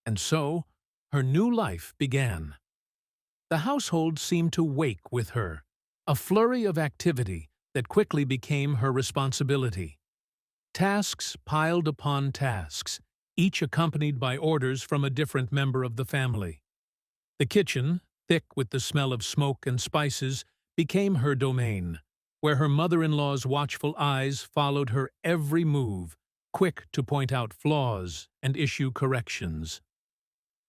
And so, her new life began. The household seemed to wake with her, a flurry of activity that quickly became her responsibility. Tasks piled upon tasks, each accompanied by orders from a different member of the family. The kitchen, thick with the smell of smoke and spices, became her domain, where her mother-in-law's watchful eyes followed her every move, quick to point out flaws and issue corrections.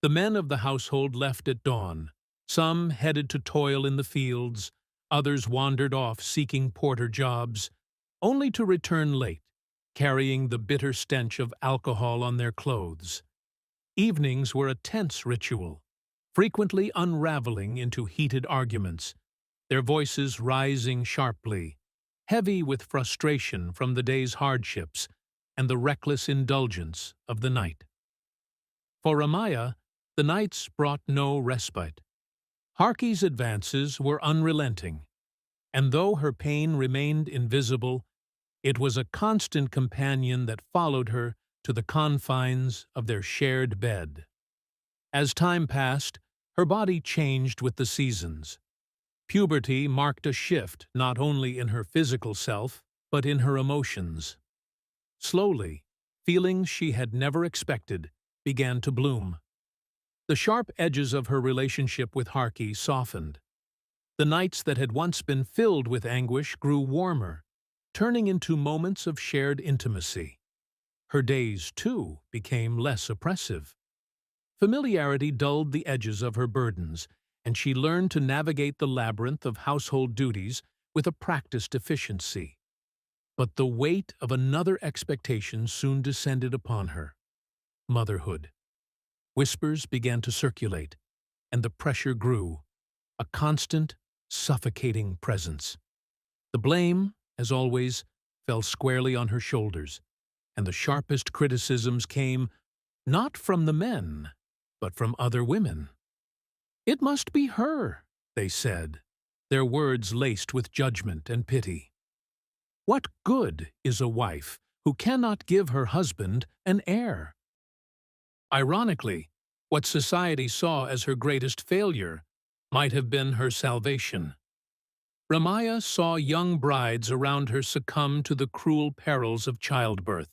The men of the household left at dawn. Some headed to toil in the fields, others wandered off seeking porter jobs, only to return late, carrying the bitter stench of alcohol on their clothes. Evenings were a tense ritual, frequently unraveling into heated arguments, their voices rising sharply, heavy with frustration from the day's hardships and the reckless indulgence of the night. For Rammaya, the nights brought no respite. Harky's advances were unrelenting, and though her pain remained invisible, it was a constant companion that followed her to the confines of their shared bed. As time passed, her body changed with the seasons. Puberty marked a shift not only in her physical self, but in her emotions. Slowly, feelings she had never expected began to bloom. The sharp edges of her relationship with Harky softened. The nights that had once been filled with anguish grew warmer, turning into moments of shared intimacy. Her days, too, became less oppressive. Familiarity dulled the edges of her burdens, and she learned to navigate the labyrinth of household duties with a practiced efficiency. But the weight of another expectation soon descended upon her: motherhood. Whispers began to circulate, and the pressure grew, a constant, suffocating presence. The blame, as always, fell squarely on her shoulders, and the sharpest criticisms came not from the men, but from other women. "It must be her," they said, their words laced with judgment and pity. "What good is a wife who cannot give her husband an heir?" Ironically, what society saw as her greatest failure might have been her salvation. Rammaya saw young brides around her succumb to the cruel perils of childbirth,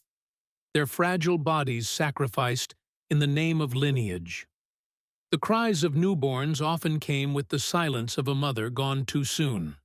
their fragile bodies sacrificed in the name of lineage. The cries of newborns often came with the silence of a mother gone too soon.